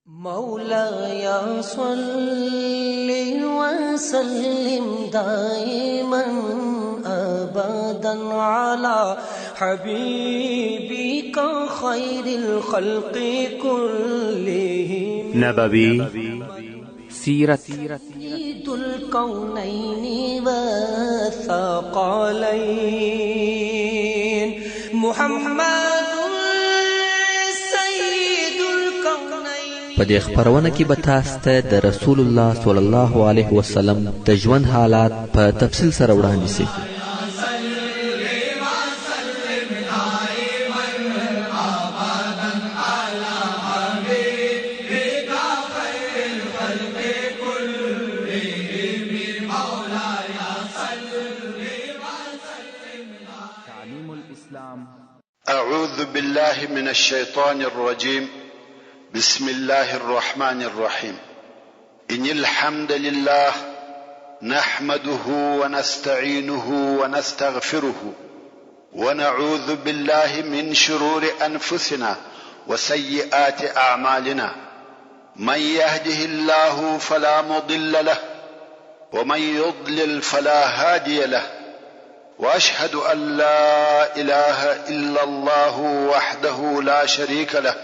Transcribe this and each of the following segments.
مولاي صل وسلم دائما أبدا على حبيبك خير الخلق كلهم نبوي سيرة سيد الكونين والثقلين محمد په دې خبرونه کې به تاسو ته د رسول الله صلی الله علیه وسلم د ژوند حالات په تفصیل سره وړاندې شي. أعوذ بالله من الشيطان الرجيم. بسم الله الرحمن الرحيم. إن الحمد لله نحمده ونستعينه ونستغفره ونعوذ بالله من شرور أنفسنا وسيئات أعمالنا. من يهده الله فلا مضل له ومن يضلل فلا هادي له. وأشهد أن لا إله إلا الله وحده لا شريك له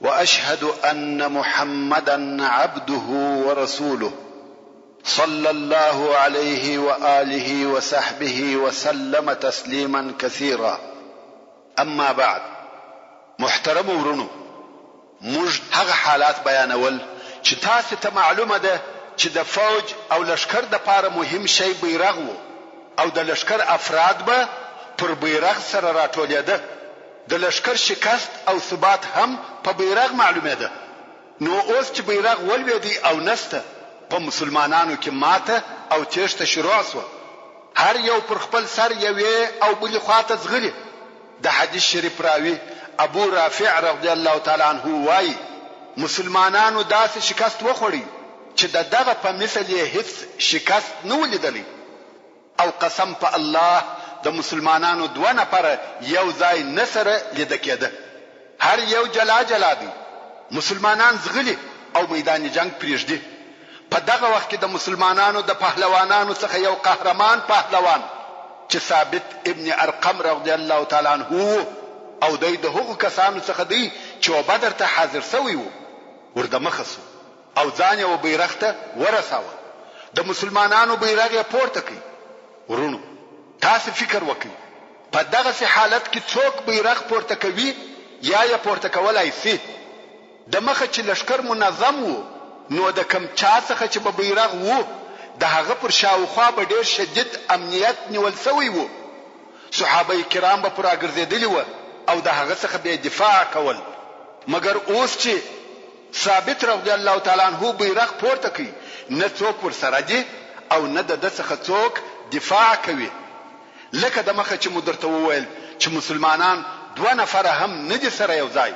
وأشهد أن محمدا عبده ورسوله صلى الله عليه وآله وصحبه وسلم تسليما كثيرا. أما بعد، محترم ورونو، موږ هغه حالات بیانول چې تاسو ته معلومه ده چې د فوج او لشکر د پاره مهم شی بیرغ وو او د لشکر افراد به پر بیرغ سره راټولېده. د لشکر شکست او ثبات هم په بیرغ معلومه ده. نو اوس چې بیرغ ولوېدی او نسته، په مسلمانانو کې ماته او تېښته شروع شوه. هر یو پر خپل سر یوې او بلې خواته ځغلي. د حدیث شریف راوي ابو رافع رضی الله تعالی عنه وایي مسلمانانو داسې شکست وخوړی چې دغه په مثل یې هیڅ شکست نه ولیدلی. او قسم په الله د مسلمانانو دوه نفره یو ځای نه سره لیده کېده. هر یو جلا جلا دي. مسلمانان ځغلي او میدان جنگ پرېږدي. په دغه وخت کې د مسلمانانو د پهلوانانو څخه یو قهرمان پهلوان چې ثابت ابن ارقم رضی الله تعالی عنه او د هغو کسانو څخه دی چې بدر ته حاضر شوی وو، وردمخه شو او ځان یې بیرغ ته ورساوه. د مسلمانانو بیرغ یې پورته کړ. ورونو، تاسو فکر وکړئ، په دغه حالت کې څوک بیرغ پورته کوي یا یې پورته کولای شي؟ د مخه چې لشکر منظم وو، نو د کم چا څخه چې په بیرغ وو د هغه پر شاوخوا به ډېر شدید امنیت نیول شوی وو. صحابه کرام به پر راګرځېدلي وو او د هغه څخه به دفاع کول. مګر اوس چې ثابت رضی الله تعالی عنه بیرغ پورته کوي، نه څوک ورسره دي او نه د څخه څوک دفاع کوي. لکه د مخه چې مدرته وویل چې مسلمانان دوه نفره هم نه دي سره یو ځای،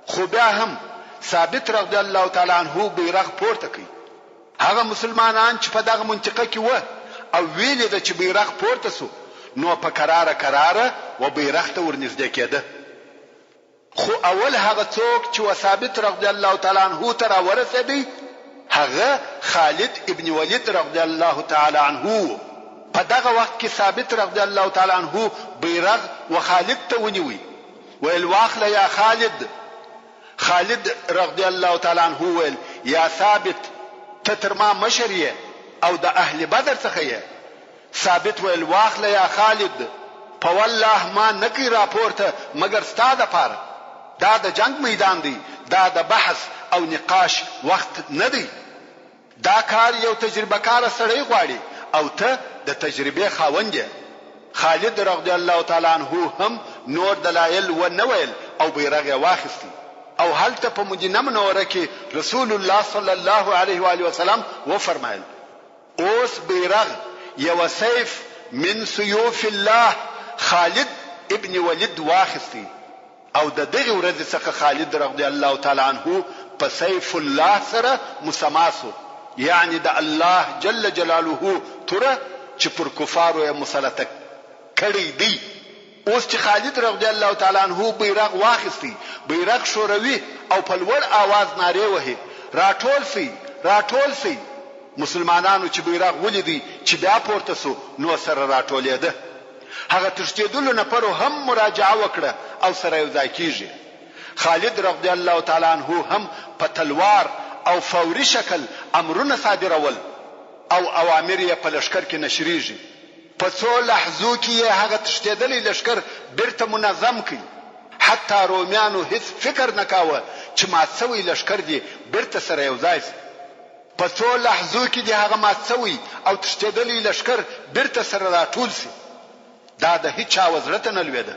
خو بیا هم ثابت رضی الله تعالی عنه بیرغ پورته کوي. هغه مسلمانان چې په دغه منطقه کې و او ویلې ده چې بیرغ پورته سو، نو په قراره و بیرغ ته ورنږدې کېده. خو اول هغه څوک چې ثابت رضی الله تعالی عنه ته راورسېدی هغه خالد ابن ولید رضی الله تعالی عنه. په دغه وخت کې ثابت رضی الله تعالی عنه بیرغ و خالد ته ونیوي، ویل واخله یا خالد. خالد رضی الله تعالی عنه ویل یا ثابت، ته تر ما مشر یې او د اهل بدر څخه یې. ثابت ویل واخله یا خالد، په والله ما نکی راپورته مگر ستا دپاره. دا د جنگ میدان دی، دا د بحث او نقاش وخت نه دی. دا کار یو تجربه کار سړی غواړي او ته د تجربه خاوند یې. خالد رضی الله تعالی عنه هم نور دلایل و نه ویل او بیرغ یې واخیستی. او هلته په مدینه منوره کې رسول الله صلی الله علیه و آله وسلم و فرمایل اوس بیرغ یو سیف من سیوف الله خالد ابن ولید واخیستی. او د دغه ورځ څخه خالد رضی الله تعالی عنه په سیف الله سره مسماسو، یعنی د الله جل جلاله تر چې پر کفارو یې مسلط کړی دی. اوس چې خالد رضی الله تعالی عنہ بیرغ واخیستی، بیرغ شوروي او په لوړ आवाज نارې وهي راټول سي. مسلمانانو چې بیرغ ولیدي چې بیا پورته سو نو سره راټولېده. هغه تښتېدلو نفرو هم مراجعه وکړه او سره یو ځای کیږي. خالد رضی الله تعالی عنہ هم په تلوار او فوري شکل امرونه صادرول او اوامر یې په لشکر کې نشریږي. په څو لحظو کې هغه تښتېدلې لشکر بیرته منظم کړي. حتی رومیانو هیڅ فکر نکاوه چې مات شوی لشکر دی بیرته سره یو ځای شي. په څو لحظو کې دی هغه مات شوی او تښتېدلې لشکر بیرته سره راټول شي. دا د هیڅ چا وزرت نه لویده.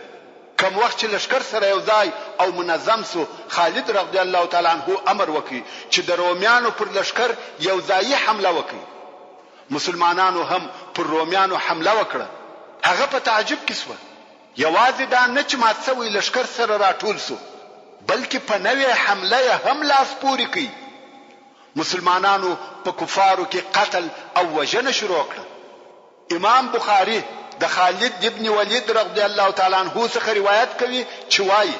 کوم وخت چې لشکر سره یو ځای او منظم سو، خالد رضی الله تعالی عنہ امر وکړي چې د رومیانو پر لشکر یو ځای حمله وکړي. مسلمانانو هم پر رومیانو حمله وکړه. هغه په تعجب کې سو. یوازې دا نه چې مات شوی لشکر سره راټول سو، بلکې په نوې حمله هم لاس پورې کړي. مسلمانانو په کفارو کې قتل او وژنه شروع کړه. امام بخاری د خالد ابن ولید رضی الله تعالی عنہ څخه روایت کوي چې وایي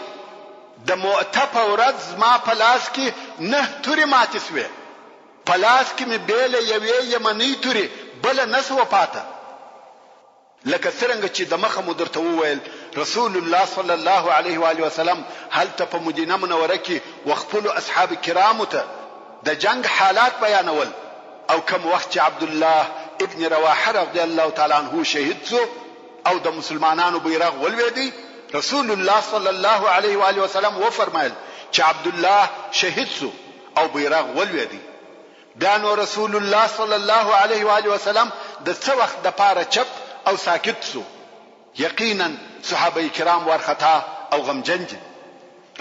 د مؤته په ورځ ما په لاس کې 9 تورې ماتې شوې. په لاس کې مې بیل یوې یمنۍ تورې بل نه سوه پاته. لکه څرنګه چې د مخه مو درته وویل رسول الله صلی الله علیه و آله وسلم هلته په مدینه منوره کې وخپلو اصحاب کرامو ته د جنگ حالات بیانول. او کوم وخت چې عبد الله ابن رواحه رضی الله تعالی عنہ شهید شو او د مسلمانانو بیرغ ولویدی، رسول الله صلی الله علیه و آله وسلم و فرمایل چې عبد الله شهید شو او بیرغ ولویدی. بیا نو رسول الله صلی الله علیه و آله وسلم د څه وخت د پاره چپ او ساکت شو. یقینا صحابه کرام ورخطا او غمجن دي.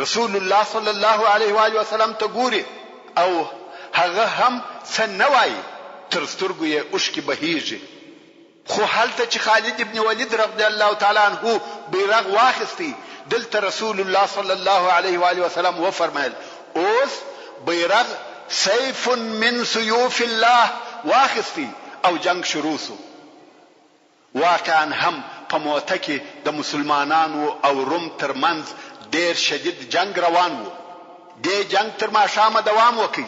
رسول الله صلی الله علیه و آله وسلم ته ګوري او هغه هم څه نه وایي، تر سترګو یې اوښکې بهیږي. خو هلته چې خالد ابن ولید رضی الله تعالی عنہ بیرغ واخیستی، دلته رسول الله صلی الله علیه و آله وسلم و فرمایل اوس بیرغ سیف من سیوف الله واخیستی او جنگ شروع شو. واقعا هم په موته کې د مسلمانانو او روم ترمنځ ډیر شدید جنگ روان وو. دې جنگ تر ماښامه دوام وکړ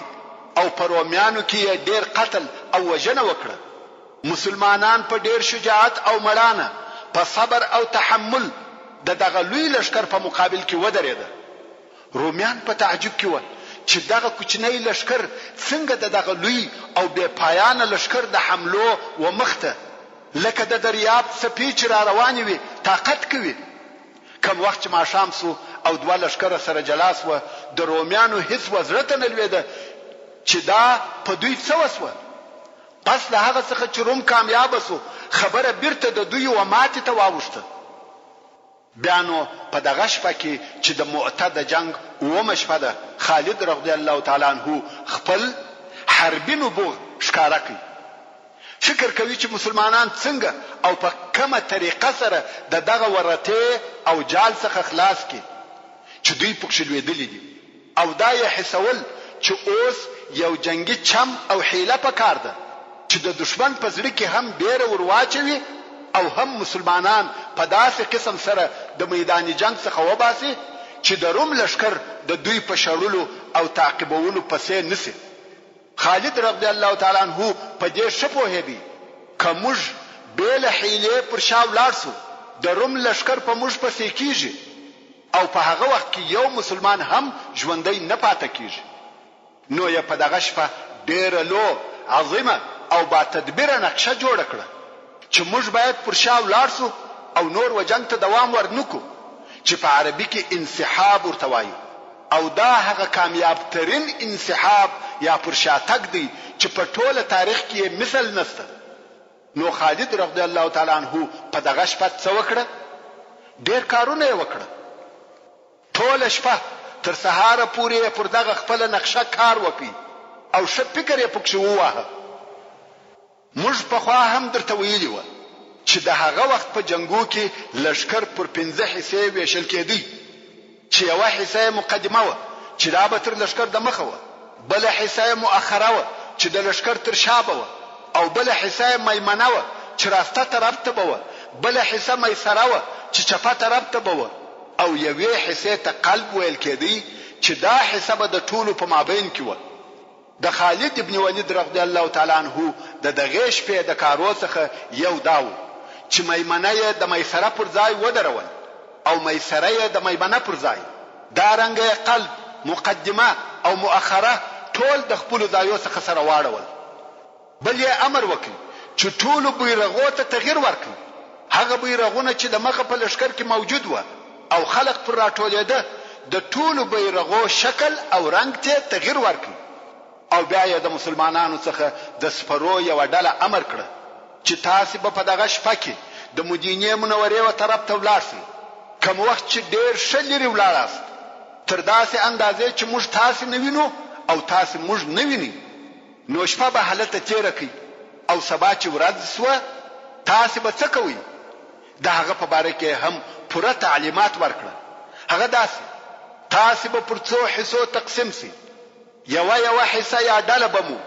او په رومیانو کې ډیر قتل او وژنه وکړه. مسلمانان په ډیر شجاعت او مړانه په صبر او تحمل د دغه لوی لشکر په مقابل کې ودرېده. رومیان په تعجب کې و چې دغه کوچنی لشکر څنګه دغه لوی او بے پایانه لشکر د حملو و مخته لکه د دریاب څپې چې را روانې وي طاقت کوي. کوم وخت چې ماښام سو او دوه لشکره سره جلاس و، د رومیانو هیڅ وزرت نه لویده چې دا په دوی څه وسوه. پس له هغه څخه چې روم کامیاب سو، خبره بیرته د دوی و ماتې ته واوښته. بیا نو په دغه شپه کې چې د مؤته د جنگ اومه شپه ده، خالد رضی الله تعالی عنہ خپل حربي نبوغ ښکاره کړي. فکر کوي چې مسلمانان څنګه او په کومه طریقه سره د دغه ورته او جال څخه خلاص کړي چې دوی پکښ لویدلي دي. او دا یې حسول چې اوس یو جنگي چم او حیله پکار ده چې د دشمن په زړه کې هم بیره ورواچوي او هم مسلمانان په داسې قسم سره د میدان جنگ څخه وباسي چې د روم لشکر د دوی په شړلو او تعقیبولو پسې نسی. خالد رضی الله تعالی عنہ په دې شپوهېدی که موږ بېله حیلې پر شا ولاړ سو، د روم لشکر په موږ پسې کیږي او په هغه وخت کې یو مسلمان هم ژوندی نه پاتې کیږي. نو یې په دغه شپه ډېره لو عظیمه او با تدبیره نقشه جوړه کړه چې موږ باید پر شا ولاړ سو او نور و جنگ ته دوام ورنکو چې په عربي کې انسحاب ورته وایي. او دا هغه کامیاب ترین انسحاب یا پر شا تګ دی چې په ټوله تاریخ کې مثل نشته. نو خالد رضی الله تعالی عنہ په دغه شپه څه وکړه؟ ډېر کارونه یې وکړه. ټوله شپه تر سهاره پورې پر دغه خپل نقشه کار وکړي او ښه فکر یې پکښې وواهه. موږ پخوا هم درته ویلي وه چې د هغه وخت په جنګو کې لشکر پر 5 حصې ویشل کېدی، چې یوه حصه مقدمه وه چې دا به تر لشکر د مخه وه، بله حصه مؤخره وه چې د لشکر تر شا به وه، او بله حصه میمنه وه چې راسته طرف ته به وه، بل حصه میسره وه چې چپه طرف ته به او یوې حصې ته قلب ویل کېدی چې دا حصه به د ټولو په مابین کې وه. د خالد ابن ولید رضی الله تعالی عنه د دغه شپې د کارو څخه یو داو چې میمنه یې د میسره پر ځای ودرول او میسره یې د میمنه پر ځای. دا رنګه قلب، مقدمه او مؤخره ټول د خپل ځایو څخه سره واړول. بل یې امر وکړ چې ټول بیرغو ته تغییر ورکړي. هغه بیرغونه چې د مخه په لشکر کې موجود و او خلق پر راټولېده د ټول بیرغو شکل او رنگ ته تغییر ورکړي. او بیا یې د مسلمانانو څخه د سپرو یو ډله امر کړه چې تاسو به په دغه شپه کې د مدینې منورې و طرف ته ولاړ شئ. کوم وخت چې ډېر ښه لرې ولاړاست تر داسې اندازې چې موږ تاسو نه وینو او تاسو موږ نه وینئ، نو شپه به هلته تیره کړئ او سبا چې ورځ سوه تاسو به څه کوئ؟ د هغه په باره کې هم پوره تعلیمات ورکړه. هغه داسې تاسو به پر څو حصو تقسیم سئ. یو حصه یا ډله به مو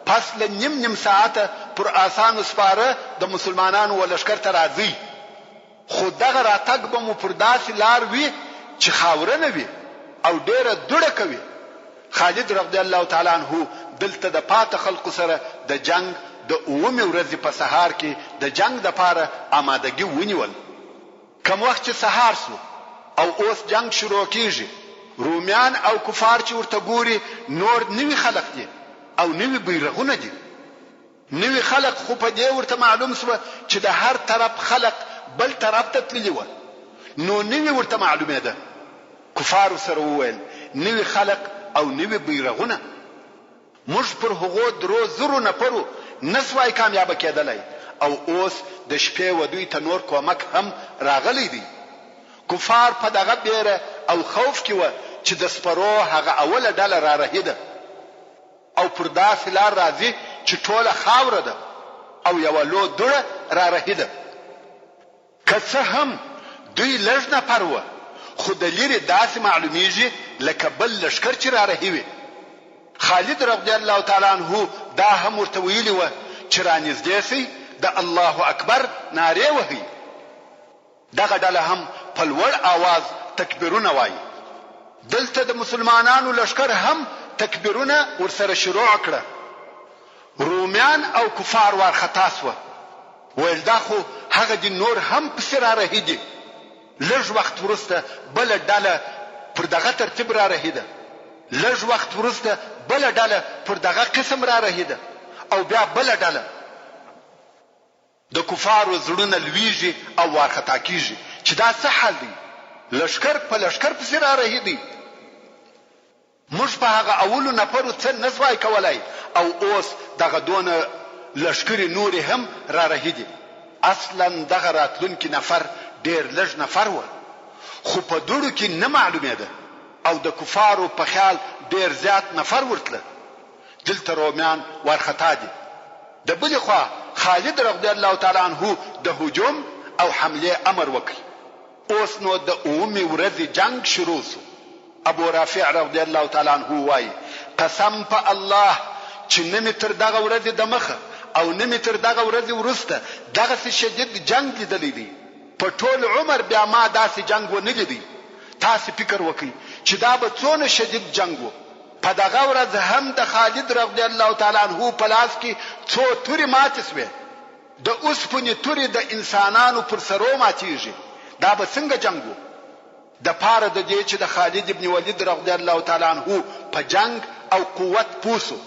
پس له نیم ساعته پر آسانو سپاره د مسلمانانو ولشکر ته راځي. خو دغه راتګ به مو پر داسې لار وي چې خاوره نه وي او ډېره دوړه کوي. خالد رضی الله تعالی عنه دلته د پاته خلقو سره د جنگ د 9 ورځې په سهار کې د جنگ لپاره آمادګي ونیول. کوم وخت چې سهار سو او اوس جنگ شروع کیږي، رومیان او کفار چې ورته ګوري نور نوی خلق دي او نوی بیرغونه دي. نوی خلق خو په دې ورته معلوم سو چې د هر طرف خلق بل طرف ته تللی و، نو نوی ورته معلومه ده. کفار سره وویل نوی خلق او نوی بیرغونه. موږ پر هغو درو زرو نفرو نسوای کامیاب کېدلای او اوس د شپې و دوی ته نور کومک هم راغلی دی. کفار په دغه بیره او خوف کې و چې د سپرو هغه اوله ډله را رهیده او پر داسې لار راځي چې ټوله خاوره ده او یو لو دوړه را رهیده. که څه هم دوی لږ نفر و، خو د لرې داسې معلومیږي لکه بل لشکر چې را رهیوي. خالد رضی الله تعالی عنه دا هم ورته ویلي و چې رانږدې سئ د الله اکبر نارې وهي. دغه ډله هم په لوړ آواز تکبیرونه وایي. دلته د مسلمانانو لشکر هم تکبیرونه ورسره شروع کړه. رومیان او کفار وارخطا سوه، ویل دا خو هغه دي نور هم پسې را رهیدي. لږ وخت وروسته بله ډله پر دغه ترتیب را رهیده، لږ وخت وروسته بله ډله پر دغه قسم را رهیده او بیا بله ډله. د کفارو زړونه لویږي او وارخطا کیږي چې دا څه حال دی؟ لشکر په لشکر پسې را رهیدي. موږ په هغه اولو نفرو څه نسوای کولای او اوس دغه دونه لشکرې نورې هم را رهیدي. اصلا دغه راتلونکي نفر ډېر لږ نفر و، خو په دوړو کې نه معلومېده او د کفارو په خیال ډېر زیات نفر ورتله. دلته رومیان وارخطا دي. د بلې خوا خالد رضی الله تعالی عنه د هجوم او حمله امر وکړ. اوس نو د 9 ورځې جنگ شروع شو. ابو رافع رضی الله تعالی عنه وایي قسم په الله چې نه تر دغه ورځې د مخه او نه تر دغه ورځې وروسته دغه شدید جنگ لیدلی دی. په ټول عمر بیا ما داسې جنگ ونه لیدی. تاسو فکر وکړئ چې دا به څونه شدید جنگ و. په دغه ورځ هم د خالد رضی الله تعالی عنه په لاس کې څو تورې ماتې سوې. د اوسپنې تورې د انسانانو پر سرو ماتېږي. دا به څنګه جنگ و؟ د پاره د دې چې د خالد ابن ولید رضی الله تعالی عنه په جنگ او قوت پوسو.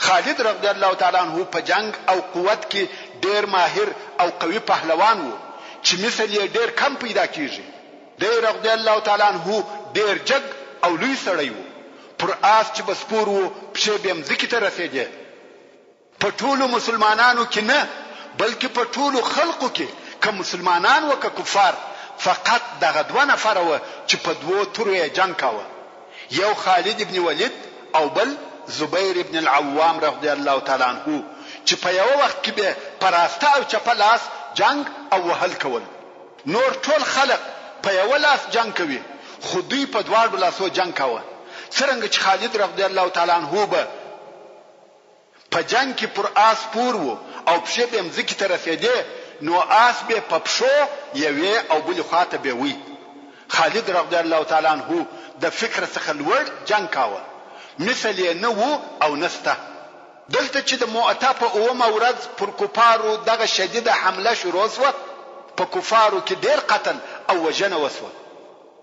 خالد رضی الله تعالی عنه په جنگ او قوت کې ډېر ماهر او قوي پهلوان وو چې مثل یې ډېر کم پیدا کیږي. د رضی الله تعالی عنه ډېر جګ او لوی سړی وو. پر آس چې بسپور وو، پښې به مځکې ته رسېدې. په ټولو مسلمانانو کې نه، بلکې په ټولو خلقو کې، که مسلمانان و که کفار، فقط دغه 2 نفر و چې په 2 تورو یې جنگ کاوه. یو خالد ابن ولید او بل زبیر ابن العوام رضی الله تعالی عنه چې په یو وخت کې به پراسته او چپه لاس جنگ او وهل کول. نور ټول خلق په یو لاس جنگ کوي، خو دوی په 2 لاسو جنگ کاوه. څرنګه چې خالد رضی الله تعالی عنه به په جنگ کې پر آس پور وو او پښې به مځکې ته رسېدې، نو آس به په پښو یوې او بلې خواته به وي. خالد رضی الله تعالی عنہ د فکر څخه لوړ جنگ کاوه، مثل یې نه وو او نسته. دلته چې د مؤته په اومه ورځ پر کفارو دغه شدیده حمله شروع شوه، په کفارو کې ډېر قتل او وژنه وسوه.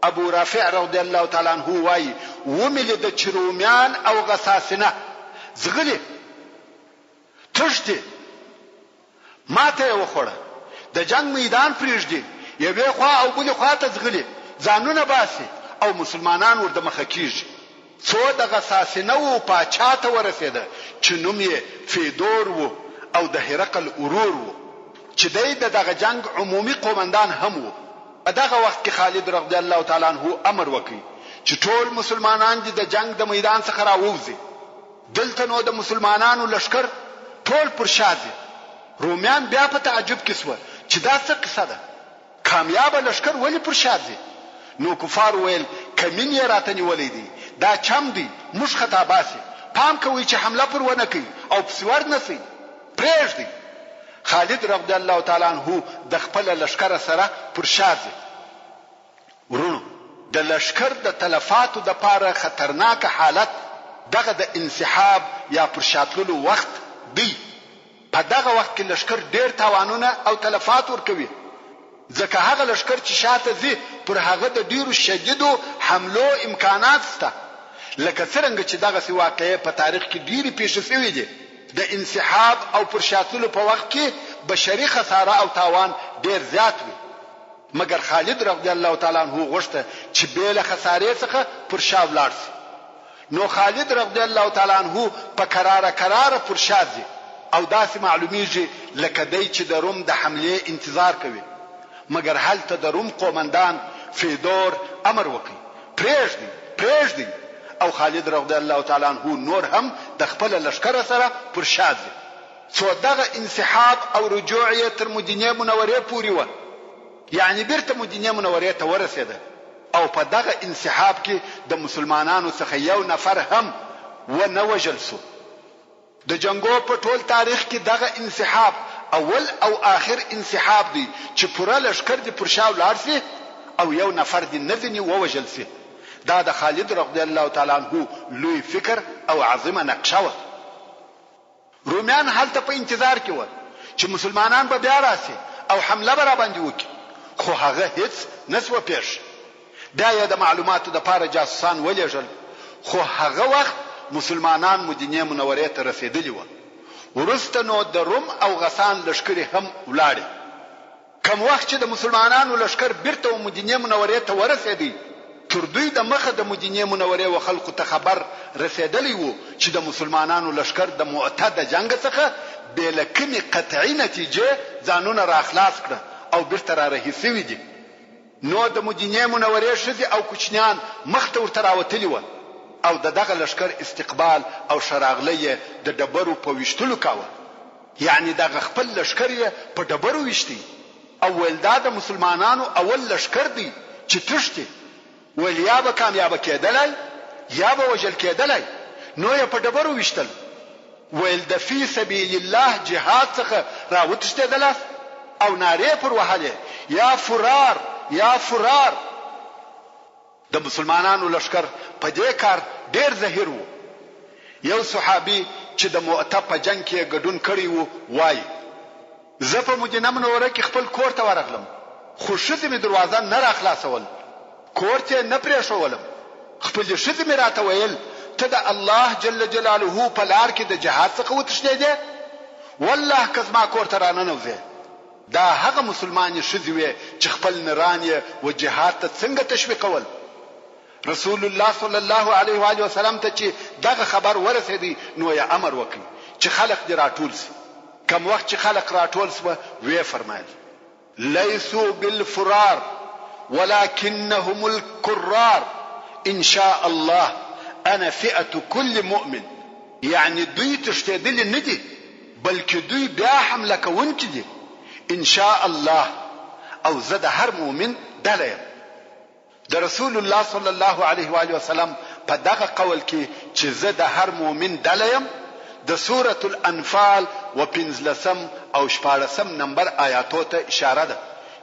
ابو رافع رضی الله تعالی عنہ وایي ومې لید چې رومیان او غساسنه زغلي تښتي، ماته یې وخوړه، د جنگ میدان پرېږدي، یوې خوا او بلې خوا ته زغلي، ځانونه باسي او مسلمانان ورته مخه کیږي. څو د غساسنه و پاچا ته ورسېده چې نوم یې فیدور و او د هرقل ورور و، چې دی دغه جنگ عمومي قومندان هم و. په دغه وخت کې خالد رضی الله تعالی عنہ امر وکړي چې ټول مسلمانان دې د جنگ د میدان څخه راووځي. دلته نو د مسلمانانو لشکر ټول پر شاځي. رومیان بیا په تعجب کې سوه چې دا څه قصه ده، کامیاب لشکر ولې پر شاځي؟ نو کفار ویل کمین یې راته نیولې دي، دا چم دی، موږ خطا باسي، پام کوي چې حمله پر ونه کوي او پسور نسی، پرېږدي. خالد رضی الله تعالی عنہ د خپل لشکر سره پر شاځي. ورونو د لشکر د تلفاتو د پاره خطرناک حالت دغه د انسحاب یا پر شاتلو وخت دی. په دغه وخت کې لشکر ډېر تاوانونه او تلفات ورکوي، ځکه هغه لشکر چې شاته ځي پر هغه د ډیرو شدیدو حملو امکانات شته. لکه څرنګه چې دغه سی واقعې په تاریخ کې ډیرې پیښې شوې دي. د انسحاب او پر شاتلو په وخت کې بشري خساره او تاوان ډیر زیات وي، مګر خالد رضی الله تعالی عنہ غوښته چې بیل خسارې څخه پر شا ولاړ شي. نو خالد رضی الله تعالی عنہ په قرار پر شا ځي او داسې معلومیږي لکه دی چې د روم د حمله انتظار کوي. مګر هلته د روم قومندان فیدور امر وکړي پرېږدي او خالد رضی الله تعالی عنہ نور هم د خپل لشکره سره پر شا ځي. څو دغه انسحاب او رجوع یې تر مدینه منورې پورې و، یعنی بیرته مدینه منورې ته ورسېده. او په دغه انسحاب کې د مسلمانانو څخه یو نفر هم ونه وژل شو. د جنگو په ټول تاریخ کې دغه انسحاب اول او آخر انسحاب دی چې پوره لشکر دی پر شا ولاړ شي او یو نفر دی نځنی ووژل شي. دا د خالد رضی الله تعالی عنہ لوی فکر او عظیمه نقشه و. رومیان هلته په انتظار کې و چې مسلمانان به بیا راسي او حمله به را باندې وکړي، خو هغه هیڅ نسوه پیښ. بیا یې د معلوماتو د پاره جاسوسان ولېږل، خو هغه وخت مسلمانان مدینه منورې ته رسیدلی و. ورسته نو د روم او غسان لشکرې هم ولاړې. کوم وخت چې د مسلمانانو لشکر بیرته مدینه منورې ته ورسېدی، تر دوی د مخه د مدینه منورې و خلکو ته خبر رسیدلی وو چې د مسلمانانو لشکر د مؤته د جنگ څخه بې له کومې قطعي نتیجې ځانونه را خلاص کړه او بیرته را رهي سوي دي. نو د مدینه منورې ښځې او کوچنیان مخ ته ورته راوتلي وو او دغه لشکر استقبال او شراغله د ډبرو په وشتلو کاوه. یعنی دغه خپل لشکر یې په ډبرو وشتي او ولدا د مسلمانانو اول لشکر دی چې تښتي، ول یا به کامیاب کېدلای یا به وجل کېدلای، نو یې په ډبرو وشتل. ول د فی سبیل الله جهاد څخه راوتښتېدل او نارې پر وهلې یا فرار یا فرار. د مسلمانانو لشکر په دې کار ډیر زهیر وو. یو صحابي چې د مؤته په جنگ کې ګډون کړی وو وایي زه په مدینه منوره کې خپل کور ته ورغلم، خو ښځې مې دروازه نه را خلاصول، کور ته نه پرېښولم. خپل ښځې مې راته ویل ته د الله جل جلاله په لار کې د جهاد څخه وتښتېدې، والله که زما کور ته راننوځې. دا هغه مسلمانې ښځې وې چې خپل نران یې و جهاد ته څنګه تشویقول. رسول الله صلی الله علیه و آله وسلم ته چې دغه خبر ورسېدی نو یې امر وکړ چې خلق دې راټول شي. کوم وخت چې خلق راټول شو وی فرمایل لیسوا بالفرار ولكنهم الكرار ان شاء الله انا فئه كل مؤمن. یعنی دوی تشتیدل نه دي بلکې دوی بیا حمله کوونکي دي ان شاء الله، او زه د هر مؤمن ډله یم. د رسول الله صلی الله علیه و آله وسلم په دغه قول کې چې زه د هر مؤمن ډله یم د سورة الانفال و 15 او 14 نمبر آیاتو ته اشاره ده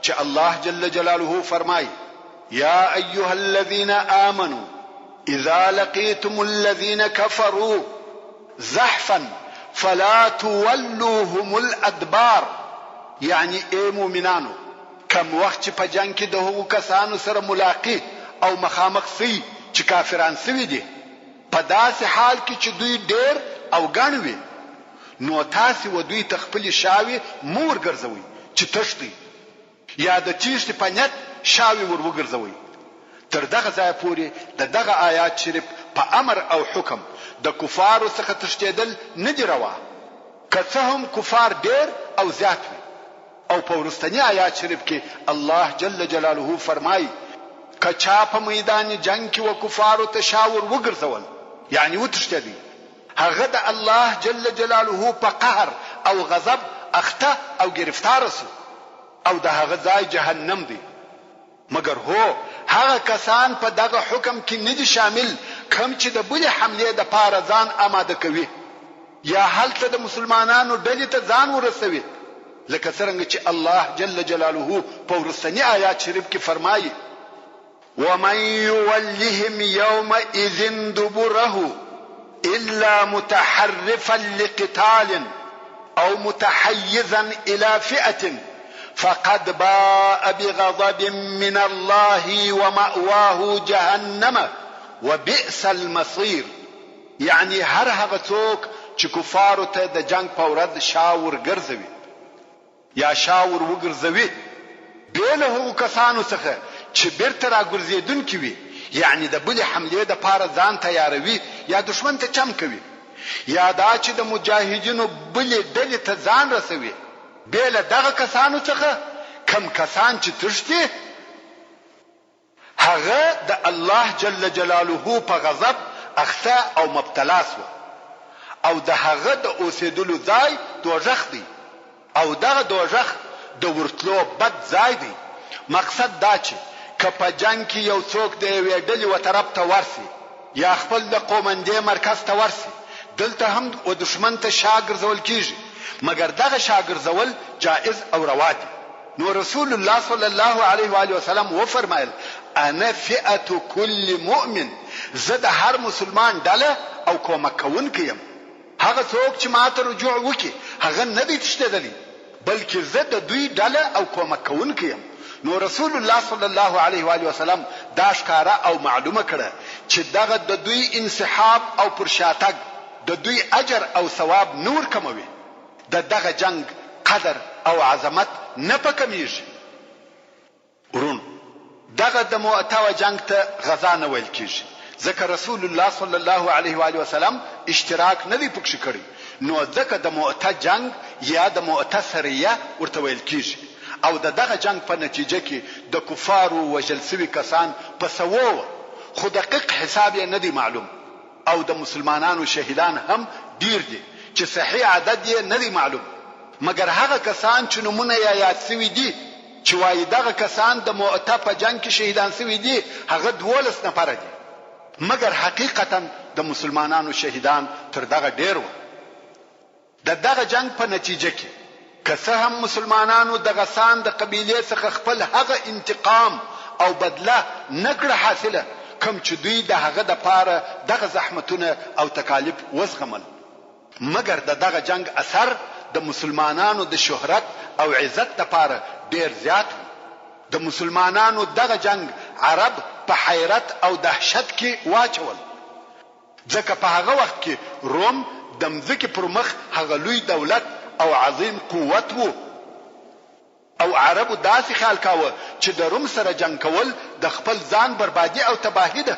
چې الله جل جلاله فرمایي یا ایها الذين آمنوا اذا لقيتم الذين كفروا زحفا فلا تولوهم الادبار. یعنی ای مؤمنانو کم وخت چې په جنگ کې د هغو کسانو سره ملاقات او مخامخ سي چې کافران سوي دي په داسې حال کې چې دوی ډېر او ګڼ وي نو تاسو و دوی تخپل شاوي مور ګرځوي چې تشتي یا د چیشت په نیت شاوي ور وګرځوي. تر دغه ځای پورې د دغه آیات شریف په امر او حکم د کفارو څخه تشتیدل نه دی روا که څه هم کفار ډېر او زیات وي. او په ورستنی آیات شریف کې الله جل جلاله فرمایي که چا په میدان جنگ کې و کفارو ته شاور وګرځول یعنی وتشتدي هغه د الله جل جلاله په قهر او غضب اخته او گرفتار سو او د هغه ځای جهنم دی. مگر هو هغه کسان په دغه حکم کې نه دي شامل کوم چې د بلې حمله د پاره ځان آماده کوي یا هلته د مسلمانانو ډلې ته ځان ورسوي لکه څنګه چې الله جل جلاله په ورستنی آیات شریف کې فرمایي ومن يولهم يومئذ دبره إلا متحرفا لقتال أو متحيزا إلى فئة فقد باء بغضب من الله ومأواه جهنم وبئس المصير. يعني هر هغه څوک چې کفارو ته د جنگ په ورځ شاور ګرځوي یا شاور وګرځوي بل هغو کسانو څخه چې بیرته راګرځېدونکي وي یعنی د بلې حملې د پاره ځان تیاروي یا دشمن ته چم کوي یا دا چې د مجاهدینو بلې ډلې ته ځان رسوي بل دغه کسانو څخه کم کسان چې تشتي هغه د الله جل جلاله په غضب اخته او مبتلا سو او د هغه د اوسېدلو ځای دوزخ دی او دغه دوزخ د ورتلو بد ځای دی. مقصد دا چې که په جنگ کې یو څوک د یوې ډلې و طرف ته ورسي یا خپل د قومندې مرکز ته ورسي دلته هم و دشمن ته شاګرځول کیږي مگر دغه شاګرځول جائز او روا دي. نو رسول الله صلی الله علیه و آله وسلم و فرمایل انا فئه كل مؤمن زه د هر مسلمان ډله او کومک کوونکی یم. هغه څوک چې ماته رجوع وکي هغه نه دی تشتدلی بلکې زه د دوی ډله او کومک کوونکی یم. نو رسول الله صلی الله علیه و آله وسلم دا ښکارا او معلومه کړه چې دغه د دوی انسحاب او پرشاتګ د دوی اجر او ثواب نور کموي. دغه جنگ قدر او عظمت نه پکمیږي. ورون دغه د مؤتوا جنگ ته غزا نه ویل کیږي ځکه رسول الله صلی الله علیه و آله وسلم اشتراک نه دی پکښ کړی نو ځکه د مؤته جنگ یا د مؤته سریه ورته ویل کیږي او دغه جنگ په نتیجه کې د کفارو وژل شوي کسان په سوو خو دقیق حساب یې نه دی معلوم او د مسلمانانو شهیدان هم ډیر دي چې صحیح عدد یې نه دی معلوم مگر هغه کسان چې نمونه یې یاد شوي دي چې وايي دغه کسان د مؤته په جنگ کې شهیدان شوي دي هغه 12 نفر دي مگر حقیقتا د مسلمانانو شهیدان تر دغه ډیر و. دغه جنگ په نتیجه کې که څه هم مسلمانانو د غسان د قبیله څخه خپل هغه انتقام او بدله نکړه حاصله کوم چې دوی د هغه د پاره دغه زحمتونه او تکالیف وزغمل مگر دغه جنگ اثر د مسلمانانو د شهرت او عزت لپاره ډیر زیات د مسلمانانو دغه جنگ عرب په حیرت او دهشت کې واچول ځکه په هغه وخت کې روم د مځکې پر مخ هغه لوی دولت او عظیم قوت وو او عربو داسې خیال کاوه چې د روم سره جنگ کول د خپل ځان بربادي او تباهي ده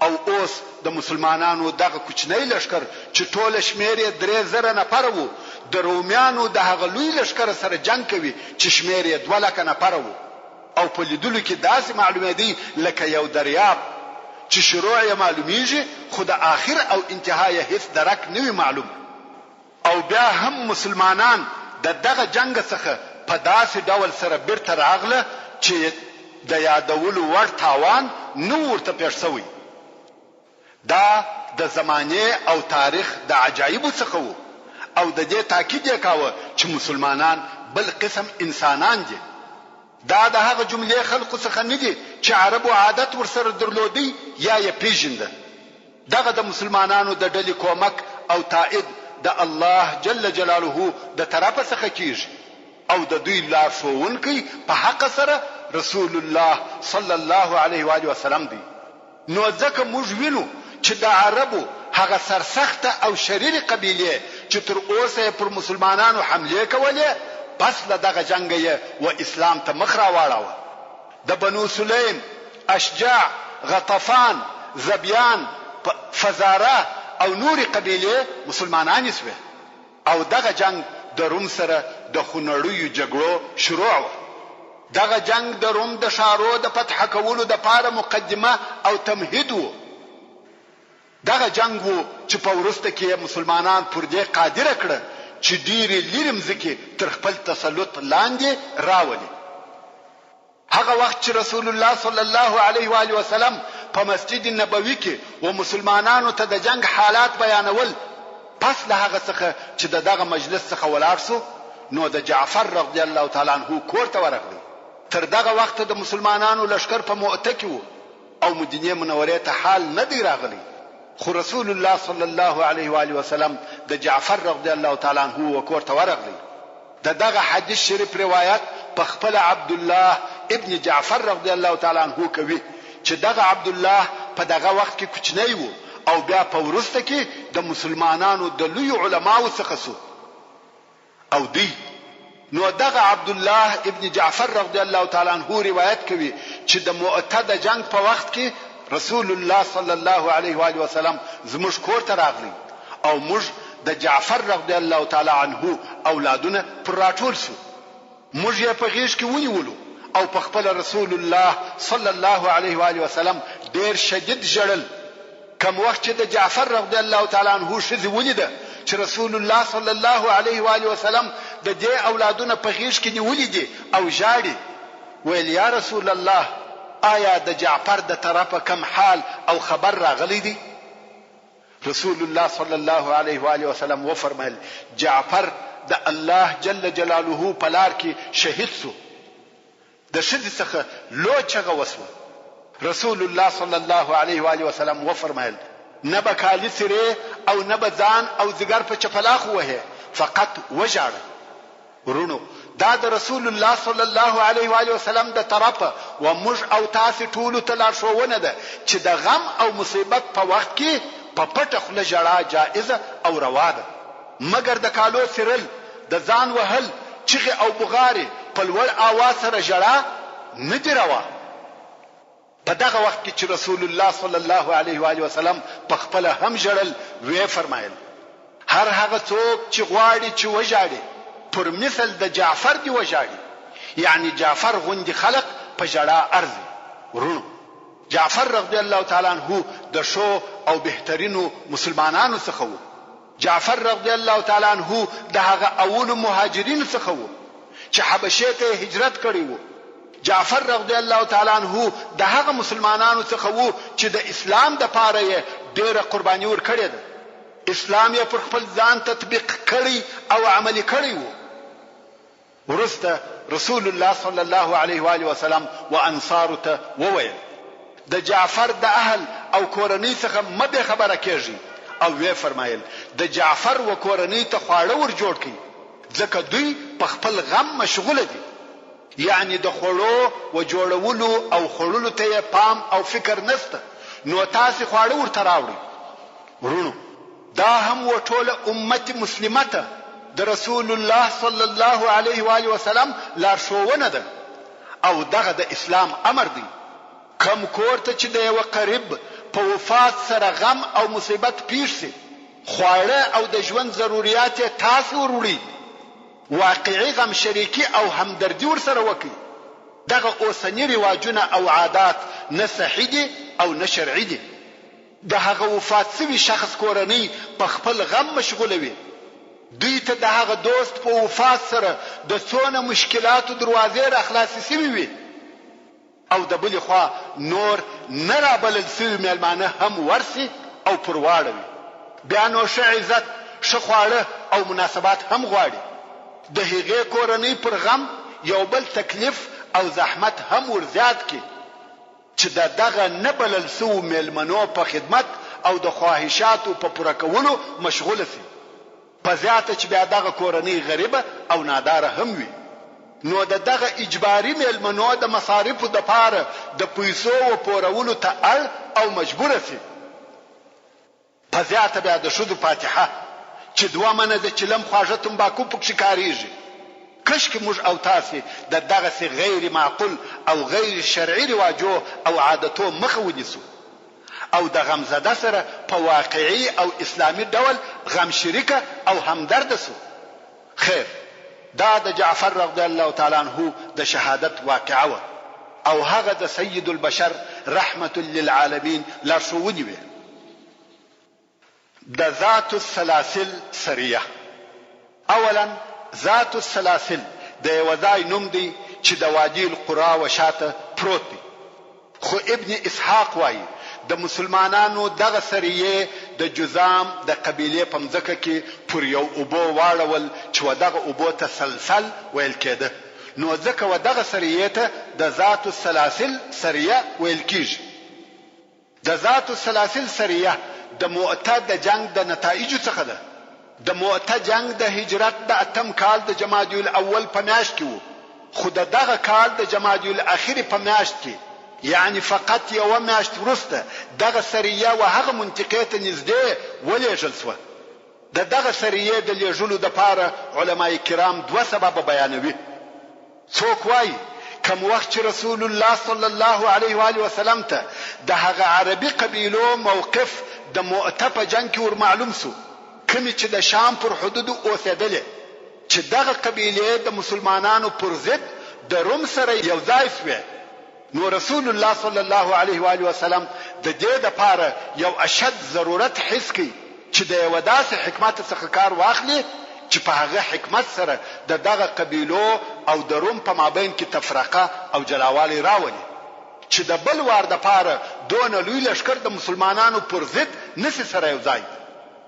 او اوس د مسلمانانو دغه کوچنی لشکر چې ټول شمیر یې 3000 نفر وو د رومیانو د هغه لوی لشکر سره جنگ کوي چې شمیر یې 2 لک نفر وو او په لیدلو کې داسې معلومه دي لکه یو دریاب چې شروع یې معلومیږي خو د آخر او انتهای هیڅ درک نه وي معلوم او بیا هم مسلمانان دغه جنگ څخه په داسې ډول سره بیرته راغله چې د یادولو وړ تاوان نو ورته پیښ شوی. دا د زمانه او تاریخ د عجایب څخه وو او د دې تاکید یې کاوه چې مسلمانان بل قسم انسانان دي. دا د هغه جملې خلقو څخه نه دي چې عربو عادت ورسره درلودي یا یې پیژنده. دغه د مسلمانانو د ډلې کومک او تائید د الله جل جلاله د طرفه څخه کیږي او د دوی لارښوونکی په حق سره رسول الله صلی الله علیه و آله وسلم دی. نو ځکه موږ وینو چې د عربو هغه سرسخته او شریر قبیله چې تر اوسه پر مسلمانانو حمله کولې پس له دغه جنگ یې و اسلام ته مخ راواړاوه. د بنو سلیم، اشجاع، غطفان، زبیان، فزاره او نور قبیله مسلمانان شوه او دغه جنگ د روم سره د خونړیو جګړو شروع و. دغه جنگ د روم د شارو د فتح کولو د پاره مقدمه او تمهید و. دغه جنگ وو چې په وروسته کې مسلمانان پر دې قادر کړ چې ډېرې لري مځکې تر خپل تسلط لاندې راولي. هغه وخت چې رسول الله صلی الله علیه و آله وسلم په مسجد نبوي کې و مسلمانانو ته د جنگ حالات بیانول، پس له هغه څخه چې دغه مجلس څخه ولاړ سو نو د جعفر رضی الله تعالی عنہ کور ته ورغلی. تر دغه وخت د مسلمانانو لشکر په مؤته کې وو او مدینه منوره ته حال نه دی راغلی. خو رسول الله صلی الله علیه و آله وسلم د جعفر رضی الله تعالی عنہ کور ته ورغلی. دغه حدیث شریف روایت په خپل عبد الله ابن جعفر رضی الله تعالی عنہ کوي چې دغه عبد الله په دغه وخت کې کوچنی وو او بیا په ورسته کې د مسلمانانو د لوی علماو څخه سو او دی. نو دغه عبد الله ابن جعفر رضی الله تعالی عنہ روایت کوي چې د مؤته د جنگ په وخت کې رسول الله صلی الله علیه و آله وسلم زموږ کور ته راغلی او موږ د جعفر رضی الله تعالی عنہ اولادونه پر راټول شو. موږ یې په غیږ کې ونیولو او په خپل رسول الله صلی الله علیه و آله وسلم ډیر شدید ژړل. کوم وخت چې د جعفر رضی الله تعالی عنہ شذ ولیده چې رسول الله صلی الله علیه و آله وسلم د دې اولادونه په غیږ کې نیولې دي او ژاړي، ویل یا رسول الله آیا د جعفر د طرفه کم حال او خبر راغلی دی؟ رسول الله صلی الله علیه و آله وسلم و فرمایل جعفر د الله جل جلاله په لار کې شهید سو. د شهید څخه لو چغه وسو. رسول الله صلی الله علیه و آله وسلم و فرمایل نبا کالی سره او نبا ځان او زګر په چپلاخ وه فقط وجاړ. ورونو دا د رسول الله صلی الله علیه و آله وسلم د طرفه و موږ او تاسو ټول ته لارښوونه ده چې د غم او مصیبت په وخت کې په پټه خوله ژړا جائزه او روا ده، مګر د کالو سرل د ځان وهل چغه او بغاري په لوړ आवाज سره ژړا نه دی روا. په دغه وخت کې چې رسول الله صلی الله علیه و آله وسلم په خپل هم ژړل وی فرمایل هر هغه څوک چې غواړي چې وژاړي پر مثل د جعفر دی وژاړي، یعنی جعفر غوندي خلق په ژړا ارزي. ورونو جعفر رضی الله تعالی عنہ د شو او بهترینو مسلمانانو څخه وو. جعفر رضی الله تعالی عنہ د هغه اول مهاجرین څخه وو چې حبشه ته هجرت کړی وو. جعفر رضی الله تعالی عنہ د هغه مسلمانانو څخه وو چې د اسلام د پاره یې ډېره قرباني ورکړې ده. اسلام یې پر خپل ځان تطبیق کړی او عملي کړی وو. ورسته رسول الله صلی الله علیه و آله وسلم و انصار ته وویل د جعفر د اهل او کورنۍ څخه مبه خبره کیږي او وی فرمایل د جعفر و کورنۍ ته خواړه ور جوړ کړي ځکه دوی په خپل غم مشغوله دي، یعنی د خوړو و جوړولو او خړولو ته پام او فکر نشته، نو تاسو خواړه ورته راوړي. ورونو دا هم و ټوله امت مسلمه ته د رسول الله صلی الله علیه و آله وسلم لارښوونه ده او دغه د اسلام امر دی. کم کور ته چې د یو قریب په وفات سره غم او مصیبت پیښ شي خواړه او د ژوند ضرورت تاسو وروړي، واقعي غم شریکی او همدردی ورسره وکړي. دغه اوسنی رواجونه او عادات نه صحیح دي او نه شرعي دي. د هغه وفات شوی شخص کورنۍ په خپل غم مشغوله وي. دوی ته د هغه دوست په وفات سره د څونه مشکلاتو دروازې را خلاصې شوي وي او د بلې خوا نور نه رابلل شوي میلمانه هم ورسي او پرواړوي. بیا نو ښه عزت، ښه خواړه او مناسبات هم غواړي. د هغې کورنۍ پر غم یو بل تکلیف او زحمت هم ورزیات کړي چې دغه نه بلل سوو میلمنو په خدمت او د خواهشاتو په پوره کولو مشغوله سي، په زیاته چې بیا دغه کورنۍ غریبه او ناداره هم وي. نو دغه اجباري میلمنو د مصارفو دپاره د پیسو ورپورولو ته اړ او مجبوره سي. په زیاته بیا د ښځو فاتحه چې 2 منه د چلم خواږه تمباکو پکښې کاریږي. کشکې موږ او تاسې د دغسې غیر معقول او غیر شرعي رواجو او عادتو مخه ونیسو او د غمزده سره په واقعي او اسلامي ډول غم شریکه او همدرده سو. خیر، دا د جعفر رضی الله تعالی عنه د شهادت واقعه وه او هغه د سید البشر رحمت للعالمین لارښوونې وې. د ذات السلاسل سریه. اولا ذات السلاسل د یو ځای نوم دی چې د وادي القرا و شاته پروت دی، خو ابن اسحاق وایي د مسلمانانو دغه سریه د جذام د قبیله په مځکه کې پر یو اوبو واړول چې دغه اوبو ته سلسل ویل کېده، نو ځکه دغه سریه ته د ذات السلاسل سریه ویل کېږي. د ذات السلاسل سریه د مؤته د جنگ د نتایجو څخه ده. د مؤته جنگ د هجرت د 8م کال د جمادی الاول په میاشت کې وو، خو دغه کال د جمادی الاخر په میاشت کې، یعنی فقط یو میاشت وروسته دغه سریه و هغه منطقې ته نږدې ولېږل شوه. دغه سریه د لېږلو دپاره علماء کرام 2 سبب بیانوي. څوک وایي کم وخت چې رسول الله صلی الله علیه و آله وسلم ته د هغه عربي قبیلو موقف د مؤته په جنگ کې ور معلوم سو، کومې چې د شام پر حدودو اوسېدلې، چې دغه قبیلې د مسلمانانو پر ضد د روم سره یو ځای سوې، نو رسول الله صلی الله علیه و آله وسلم د دې دپاره یو اشد ضرورت حس کړي چې د یو داسې حکمت څخه کار واخلي چې په هغه حکمت سره دغه قبیلو او د روم په مابین کې تفرقه او جلاوالی راولي، چې د بل وار دپاره دونه لوی لښکر د مسلمانانو پر ضد نسي سره یو ځای،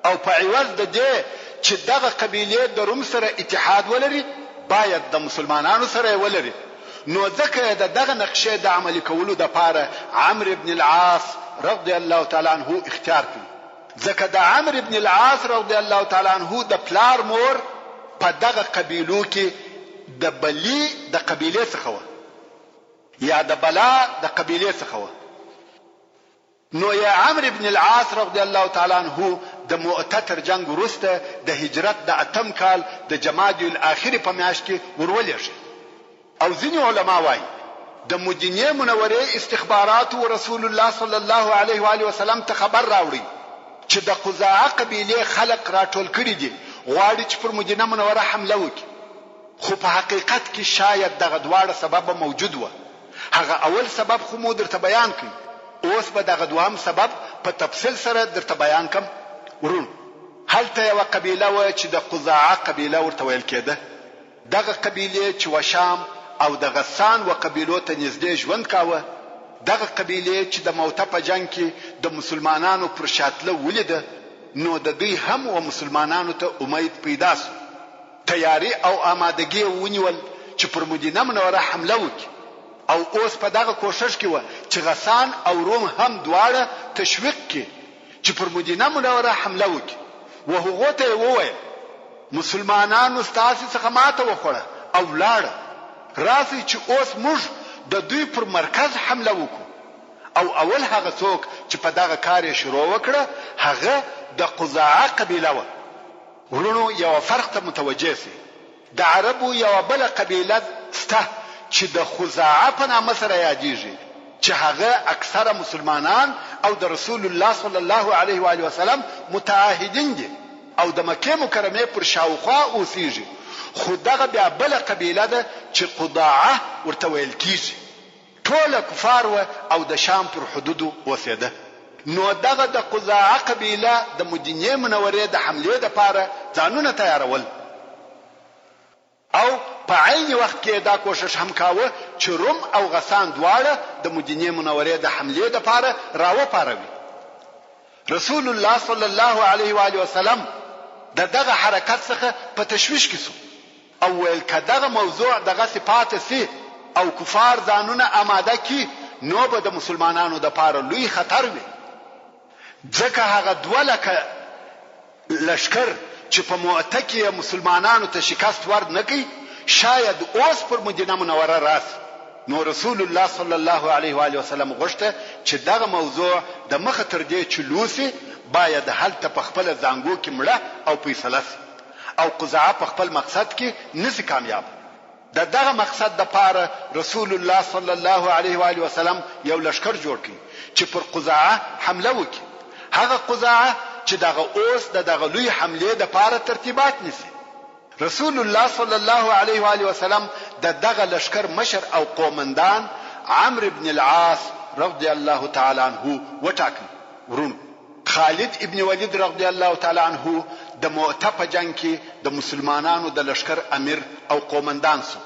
او په عوض د دې چې دغه قبیلې د روم سره اتحاد ولري باید د مسلمانانو سره ولري. نو ځکه دغه نقشې د عملي کولو دپاره عمرو بن العاص رضی الله تعالی عنه اختیار کړ. ځکه د عمرو بن العاص رضی الله تعالی عنه د پلار مور په دغه قبیلو کې د بلی د قبیلې څخه وه، یا د بلا د قبیلې څخه وه. نو یا عمرو بن العاص رضی الله تعالی عنه د مؤته تر جنگ وروسته د هجرت د 8م کال د جمادی الاخر په میاشت کې ورولېږي. او ځینې علما وایي د مدینې منورې استخبارات او رسول الله صلی الله علیه و آله وسلم ته خبر راوړي چې د قزاعه قبیلې خلق راټول کړي دي، غواړي چې پر مدینه منوره حمله وکړي. خو په حقیقت کې شاید دغه دواړه سبب موجود و. هغه اول سبب خو مو درته بیان کړي، اوس به دغه دوهم سبب په تفصیل سره درته بیان کوم. ورون، هلته یو قبیله و چې د قزاعه قبیله ورته ویل کېده. دغه قبیلې چې وشام او د غسان و قبیلو ته نږدې ژوند کاوه، دغه قبیلې چې د موته په جنگ کې د مسلمانانو پر شاتله ولیده، نو د دوی هم و مسلمانانو ته امید پیدا سو. تیاری او آمادګي ونیول چې پر مدینه منوره حمله وکړي، او اوس په دغه کوشش کې و چې غسان او روم هم دواړه تشویق کړي چې پر مدینه منوره حمله وکړي. و هغو ته یې وویل مسلمانانو ستاسې څخه ماته وخوړه او ولاړه، راسئ چې اوس موږ د دوی پر مرکز حمله وکړو. او اول هغه څوک چې په دغه کار یې شروع وکړه هغه د قزاعه قبیله وه. ورونو، یو فرق ته متوجه سئ. د عربو یو بله قبیله سته چې د خزاعه په نامه سره یادیږي، چې هغه اکثره مسلمانان او د رسول الله صلی الله علیه و آله وسلم متعاهدین دي او د مکه مکرمه پر شاوخوا اوسېږي. خو دغه بیا بله قبیله ده چې قضاعه ورته ویل کیږي، ټوله کفار و او د شام پر حدودو اوسېده. نو دغه د قضاعه قبیله د مدینې منورې د حملې دپاره ځانونه تیارول، او په عین وخت کې دا کوشش هم کاوه چې روم او غسان دواړه د مدینې منورې د حملې دپاره راوپاروي. رسول الله صلی الله علیه و آله وسلم د دغه حرکت څخه په تشویش کې سو او ویل که دغه موضوع دغه صفات سي او کفار ځانونه آماده کی نو به د مسلمانانو د پاره لوی خطر وي. ځکه هغه 2 لکه لشکر چې په مؤته کې مسلمانانو ته شکست ورد نه کوي شاید اوس پر مدینه منوره راسي. نو رسول الله صلی الله علیه و آله وسلم غوښته چې دغه موضوع د مخه تر دې چې لوسی باید هلته په خپل زنګو کې مړه او فیصله شي او قزعه په خپل مقصد کې نسی کامیاب. دغه مقصد د پاره رسول الله صلی الله علیه و آله وسلم یو لشکر جوړ کړي چې پر قزعه حمله وکړي. هغه قزعه چې دغه اوس دغه لوی حمله د پاره ترتیبات نیسي. رسول الله صلی الله علیه و آله وسلم دغه لشکر مشر او قومندان عمرو ابن العاص رضی الله تعالی عنه وټاکل. ورونو خالد ابن ولید رضی الله تعالی عنه د مؤته په جنگ کې د مسلمانانو د لشکر امیر او قومندان سو.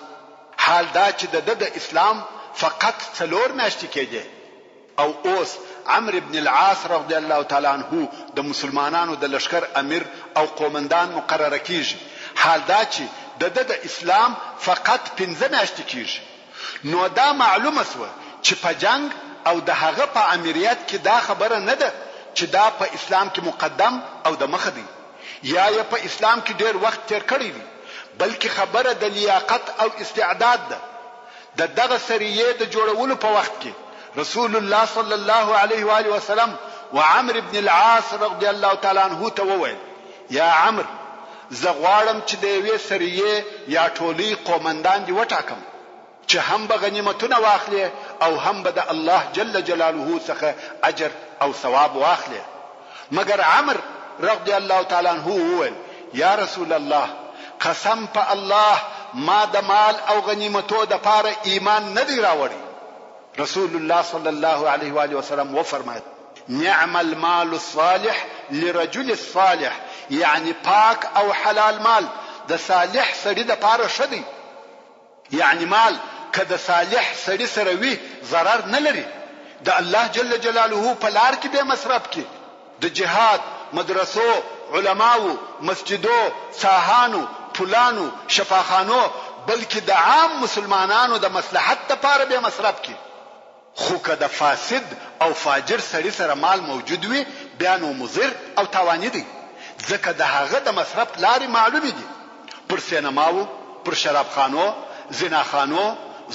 حال دا چې د اسلام فقط 4 میاشتې کېږي او اوس عمرو ابن العاص رضی الله تعالی عنه د مسلمانانو د لشکر امیر او قومندان مقرره کیږي. حال دا چې د اسلام فقط 15 میاشتې کیږي. نو دا معلومه سو چې په جنگ او د هغه په امریت کې دا خبره نه ده چې دا په اسلام کې مقدم او د مخ دی یا په اسلام کې ډیر وخت تیر کړی دی، بلکې خبره د لیاقت او استعداد ده. دغه سریه د جوړولو په وخت کې رسول الله صلی الله علیه و آله وسلم وعمرو ابن العاص رضی الله تعالی عنه ته وویل یا عمرو زه غواړم چې د یوې سریه یا ټولي قومندان دی وټاکم چې هم به غنیمتونه واخلي او هم به د الله جل جلاله څخه اجر او ثواب واخلي. مگر عمرو رضی الله تعالی عنه وویل یا رسول الله قسم په الله ما د مال او غنیمتو د پاره ایمان نه دی راوړی. رسول الله صلی الله علیه و آله وسلم وفرمایل نعم المال الصالح لرجل الصالح، یعنی پاک او حلال مال د صالح سړي د پاره شدي. یعنی مال که د صالح سړي سره وي ضرر نه لري. د الله جل جلاله په لار کې به مصرف کې د جهاد مدرسو علماو مسجدو ساحانو پلانو شفاخانو بلکې د عام مسلمانانو د مصلحت لپاره به مصرف کې. خو که د فاسد او فاجر سړي سره مال موجود وي بیا نو مضر او تاواني دی، ځکه د هغه د مصرف لارې معلومې دي. پر سینماو، پر شرابخانو، زناخانو،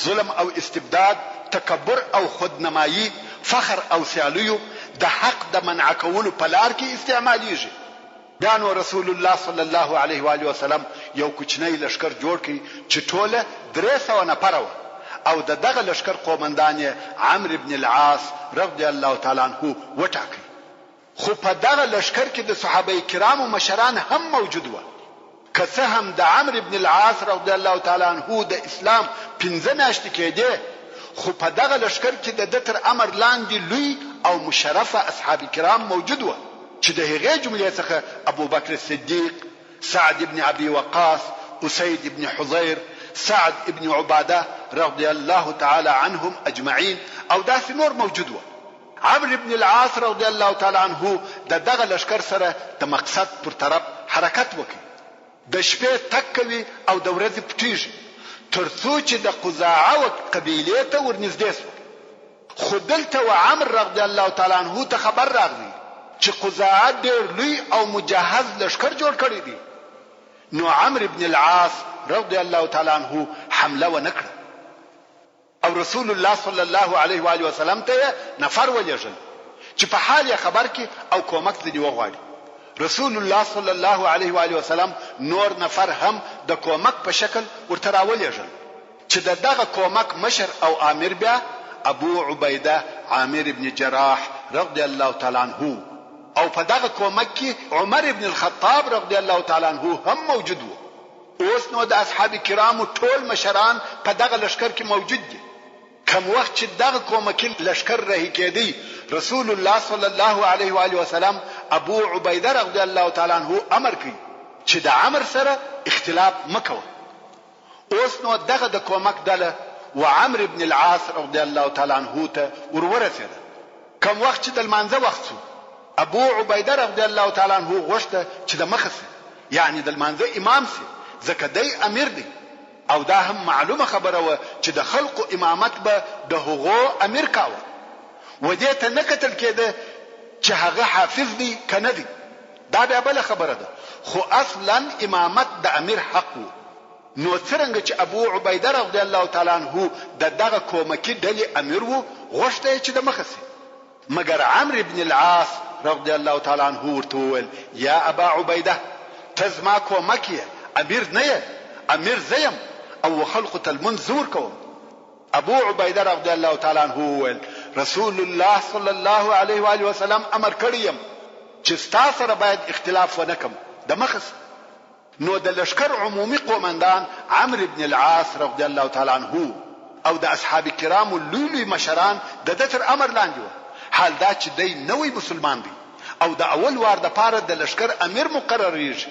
ظلم او استبداد، تکبر او خودنمایی، فخر او سیالیو د حق د منع کولو په لار کې استعمالیږي. دا نو رسول الله صلی الله علیه و آله وسلم یو کوچنی لشکر جوړ کړي چې ټوله 300 نفر و او دغه لشکر قومندان عمرو ابن العاص رضی الله تعالی عنه وټاکي. خو په دغه لشکر کې د صحابه کرامو مشران هم موجود و. که څه هم د عمرو ابن العاص رضی الله تعالی عنه د اسلام 15 میاشتې کېده، خو په دغه لشکر کې د تر امر لاندې لوی او مشرفه اصحاب کرام موجود و چې د هغې جملې څخه ابو بکر صدیق، سعد ابن ابي وقاص، اسید ابن حضير، سعد ابن عباده رضی الله تعالی عنهم اجمعین او داسې نور موجود و. عمرو ابن العاص رضی الله تعالی عنه دغه لشکر سره د مقصد پر طرف حرکت وکړي. د شپې تک کوي او د ورځې پټیږي ترڅو چې د قزاعه قبیلې ته ورنږدې شو. خو دلته و عمرو رضی الله تعالی عنه ته خبر راغلی چې قزاعه ډېر لوی او مجهز لشکر جوړ کړی دی. نو عمرو ابن العاص رضی الله تعالی عنه حمله ونکړه او رسول الله صلی الله علیه و آله وسلم ته نفر ولېږل چې په حال خبر کې او کومک ځنی وغواړي. رسول الله صلی الله علیه و آله وسلم نور نفر هم د کومک په شکل ورته راولېږل چې دغه کومک مشر او امیر بیا ابو عبیده عامر ابن جراح رضی الله تعالی عنه او په دغه کومک کې عمر ابن الخطاب رضی الله تعالی عنه هم موجود و. اوس نو د اصحاب کرامو ټول مشران په دغه لشکر کې موجود دي. کوم وخت چې دغه کومک لشکر رهي کېدی رسول الله صلی الله علیه و آله وسلم ابو عبیده رضی الله تعالی عنه امر کوي چې د عمر سره اختلاف مکوه. اوس نو دغه د کومک دله و عمرو ابن العاص رضی الله تعالی عنه ته ورورسېده. کوم وخت چې د لمانځه وخت شو ابو عبیده رضی الله تعالی عنه غوښته چې د مخه یعنی د لمانځه امام سي ځکه دی امیر دی او دا هم معلومه خبره و چې د خلقو امامت به د هغو امیر کاوه و دې ته نه کتل کېده چې هغه حافظ دی کنه دی دا بیا بل خبره ده خو اصلا امامت د امیر حق و نو څنګه چې ابو عبیده رضی الله تعالی عنہ دغه کومکی ډلې امیر وو غوښته چې د مخه سي مګر عمرو ابن العاص رضی الله تعالی عنہ ورته وویل یا ابا عبیده تزما کومکی امیر نه امیر زیم او خلق ته المنذور کوم ابو عبیده رضی الله تعالی عنہ وویل رسول الله صلی الله علیه و آله وسلم امر کړیم چې تاسو سره باید اختلاف ونکم د مخه نو د لشکر عمومي قومندان عمرو ابن العاص رضی الله تعالی عنہ او د اصحاب کرام لولي مشران د دتر امر لاندې و حال دا چې دی نوې مسلمان دی او د اول وار د پاره د لشکر امیر مقرریږي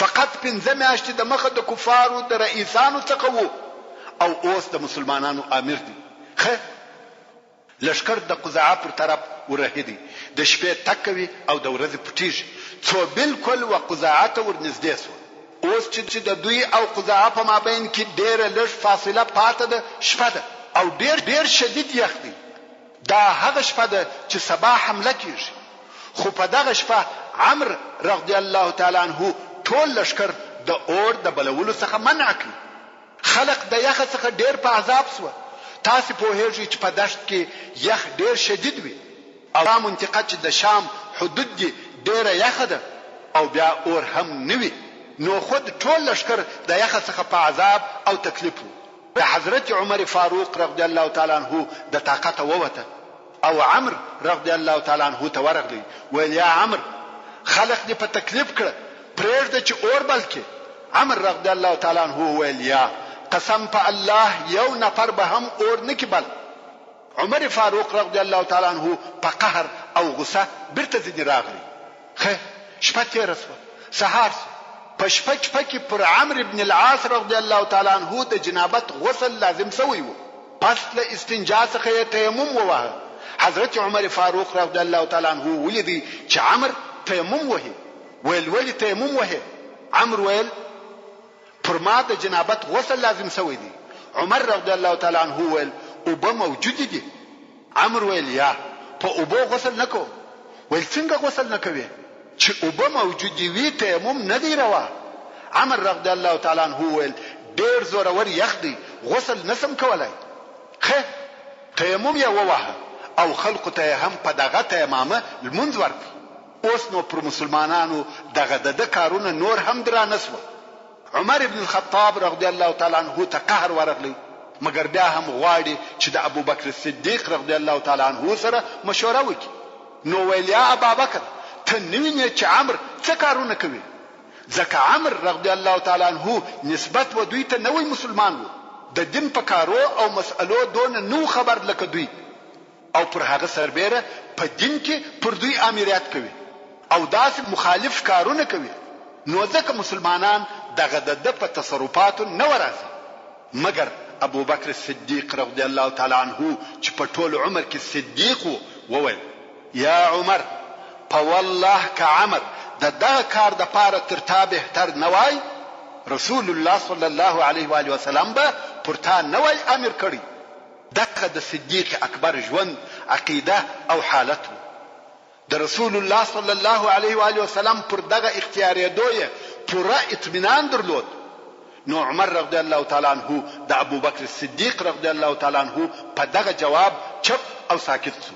فقط پنځه میاشتې د مخه د کفارو د رئیسانو څخه وو او اوس د مسلمانانو امیر دی خه لشکر د قزعه پر طرف ورهدي د شپې تکوي او د ورځې پټیږي څو بالکل وقزعه ته ورنږدې سو اوس چې د دوی او قزعه په مابین کې ډېره لږ فاصله پاتې ده شپه ده او ډېر شدید یخ دی دا هغه شپه ده چې سبا حمله کیږي خو په دغه شپه عمرو رضی الله تعالی عنہ ټول لشکر د اور د بلولو څخه منع کړ خلق د یخ څخه ډېر په عذاب سو تاسو په هیڅ چې په دشت کې یخ ډېر شدید وي او منطقه چې د شام حدود دي ډېره یخ ده او بیا اور هم نوي نو خود ټول لشکر د یخ څخه په عذاب او تکلیف وو د حضرت عمر فاروق رضی الله تعالی عنہ د طاقت ووته او عمرو رضی الله تعالی عنہ ته ورغلی ویل یا عمرو خلق دې په تکلیف کړ پرېږده چې اور بلکې عمرو رضی الله تعالی عنہ ویل یا قسم په الله یو نفر به هم اور نکي بل عمر فاروق رضی الله تعالی عنہ په قهر او غصه بیرته ځینې راغلی خه شپه تېره سوه سهار په شپه کې پر عمرو ابن العاص رضی الله تعالی عنہ د جنابت غسل لازم سوی وو پس له استنجا څخه تیمم ووهه حضرت عمر فاروق رضی الله تعالی عنہ ولیدي چې عمرو تیمم وهي ویل تیمم وهي عمرو ویل پر ما د جنابت غسل لازم سوی دی عمر رضی الله تعالی عنہ ویل اوبه موجود دي عمرو ویل یا په اوبه غسل نکو ویل څنګه غسل نکوي چې اوبه موجود وي تیمم نه دی روا عمر رضی الله تعالی عنہ ویل ډیر زورور یخ دی غسل نسم کولای خه تیمم یې ووهه او خلق ته هم په دغه تیمامه المنذ ورکړي اوس نو پر مسلمانانو دغه د کارونه نور هم درانسو عمر ابن الخطاب رضی الله تعالی عنہ ته قهر ورغلی مګر بیا هم غواړي چې د ابو بکر صدیق رضی الله تعالی عنہ سره مشوره وکړي نو ویل یا ابا بکر ته نوینه چې عمرو څه کارونه کوي ځکه عمرو رضی الله تعالی عنہ نسبت و دوی ته نوې مسلمان وو د دین په کارو او مسألو دون نو خبر لکه دوی او پر هغه سربېره په دین کې پر دوی امریت کوي او داسې مخالف کارونه کوي نو ځکه مسلمانان دغه د په تصرفاتو نه ورازي مګر ابو بکر صدیق رضی الله تعالی عنہ چې په ټول عمر کې صدیق وویل یا عمر په والله کعمر دغه کار د پاره تر تا بهتر نوای رسول الله صلی الله علیه و آله وسلم به پر تا نوای امر کړی دغه د صدیق اکبر ژوند عقیده او حالت د رسول الله صلی الله علیه و آله وسلم پر دغه اختیاریدوی پورا اطمینان درلود نو عمر رضی الله تعالی عنہ د ابو بکر صدیق رضی الله تعالی عنہ په دغه جواب چپ او ساکت شو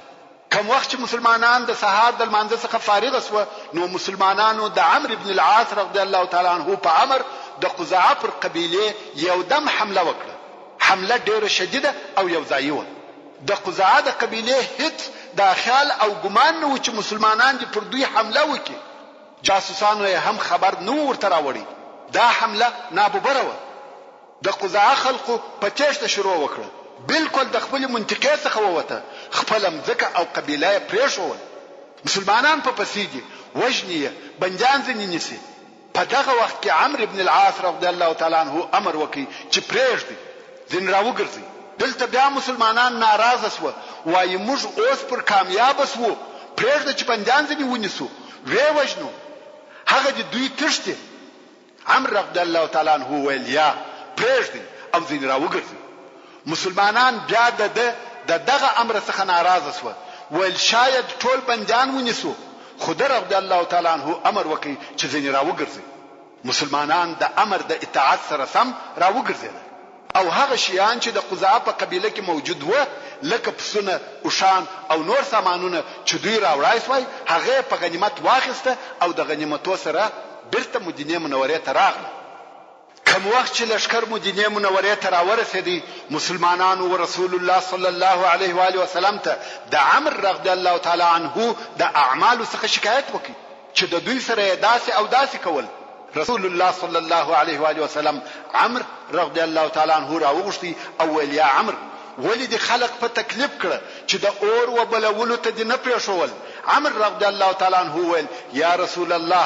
کوم وخت چې مسلمانان د سهار د لمانځه څخه فارغ شو نو مسلمانانو د عمرو ابن العاص رضی الله تعالی عنہ په امر د قزعه پر قبیله یو دم حمله وکړه حمله ډیره شدیده او یو ځای و د قزعه د قبیله هیڅ د خیال او ګمان نه و چې مسلمانان دې پر دوی حمله وکړي جاسوسانو هم خبر نو ورته راوړي دا حمله ناببره و د قزعه خلقو په تېښته شروع وکړه بالکل د خپل منطقې څخه ووته خپل مځکه او قبیله پرېښول مسلمانان په پسیږي وژني بندیان ځنې نیسي په دغه وخت کې عمرو ابن العاص رضی الله تعالی عنہ امر وکړي چې پرېږدي ځین راوګرځي دلته بیا مسلمانان ناراضه شو وایي موږ اوس پر کامیاب شو پرېږده چې بندیان ځنې ونیسو وې وژنو هغه د دوی تښتي عمرو رضی الله تعالی عنہ ویل یا پرېږدئ او ځینې راوګرځئ. مسلمانان بیا د دغه امر څخه ناراضه شول، ویل شاید ټول بندیان ونیسو، خو ده رضی الله تعالی عنہ امر وکړي چې ځینې راوګرځئ. مسلمانان د امر د اطاعت سره سم راوګرځېدل او هغه شیان چې د قزاعه په قبیله کې موجود و لکه پسونه، اوښان او نور سامانونه چې دوی راوړای سوای هغه په غنیمت واخیسته او د غنیمتو سره بیرته مدینه منورې ته راغله. کوم وخت چې لشکر مدینه منورې ته راورسېدی، مسلمانانو و رسول الله صلی الله علیه و آله وسلم ته د عمرو رضی الله تعالی عنه د اعمالو څخه شکایت وکړي چې د دوی سره داسې او داسې کول. رسول الله صلی الله علیه و آله وسلم عمرو رضی الله تعالی عنه راوغوښتي او ویل یا عمرو ولې دې خلق په تکلیف کړه چې د اور و بلولو ته دې نه پرېښول؟ عمرو رضی الله تعالی عنه ویل یا رسول الله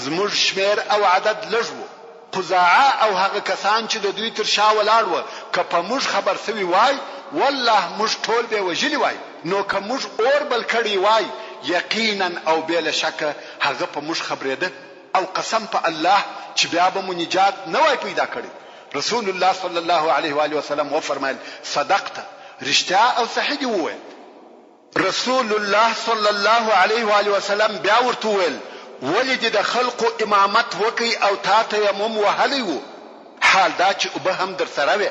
زموږ شمیر او عدد لږ و، قزاعه او هغه کسان چې د دوی تر شا ولاړ و که په موږ خبر سوي وای والله موږ ټول به وژلي وای، نو که موږ اور بل کړی وای یقینا او بلا شک هغه په موږ خبرېده او قسم په الله چې بیا به مو نجات نه وای پیدا کړی. رسول الله صلی الله علیه و آله وسلم وفرمایل صدقت، رښتیا او صحیح دی وویل. رسول الله صلی الله علیه و آله وسلم بیا ورته وویل ولې د خلقو امامت وکي او تا تیمم وهلی وو، حال دا چې اوبه هم در سره وي.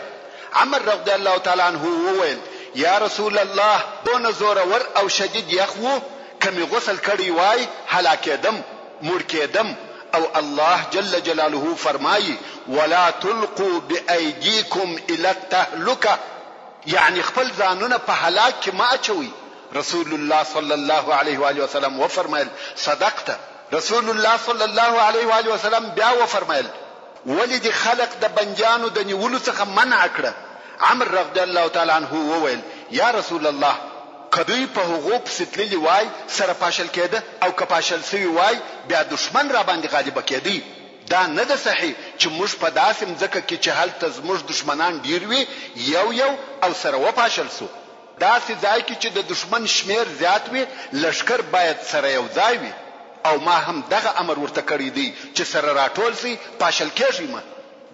عمرو رضی الله تعالی عنه وویل یا رسول الله دونه زورور او شدید یخ وو، کمی غسل کړی وای هلاکېدم مړ کېدم. او الله جل جلاله فرمایي ولا تلقوا بأيديكم الى التهلكه، یعنی خپل ځانونه په هلاک کې ما اچوي. رسول الله صلی الله علیه و آله وسلم وفرمایل صدقت. رسول الله صلی الله علیه و آله وسلم بیا وفرمایل ولې د خلق د بنجانو د نیولو څخه منع کړه؟ عمرو رضی الله تعالی عنه وویل یا رسول الله کدی په هغو پسې تللی وای سره پاشل کېده او که پاشل سوی وای بیا دشمن را باندې غالب کېدی. دا نه ده صحیح چې موږ په داسې مځکه کې چې هلته زموږ دشمنان ډیر وي یو او سره وپاشل سو. داسې ځای کې چې د دشمن شمیر زیات وي لشکر باید سره یو ځای وي او ما هم دغه امر ورته کړی دی چې سره راټول سي پاشل کېږي. ما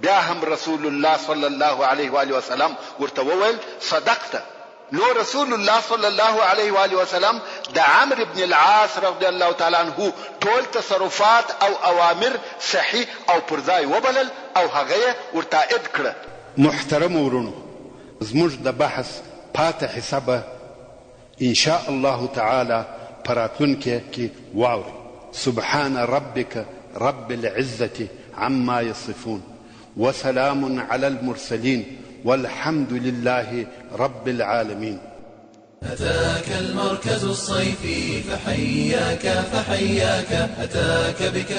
بیا هم رسول الله صلی الله علیه و آله وسلم ورته وویل صدقت. نو رسول الله صلی الله علیه و آله وسلم د عمرو ابن العاص رضی الله تعالی عنہ ټول تصرفات او اوامر صحیح او پرځای وبلل او هغه ورته اد کړه. محترم ورونو، زموږ د بحث پاتې حسابه ان شاء الله تعالی پراتونکو کې واوري. سبحان ربك رب العزة عما يصفون وسلام على المرسلين والحمد لله رب العالمين. أتاك المركز الصيفي فحياك أتاك بك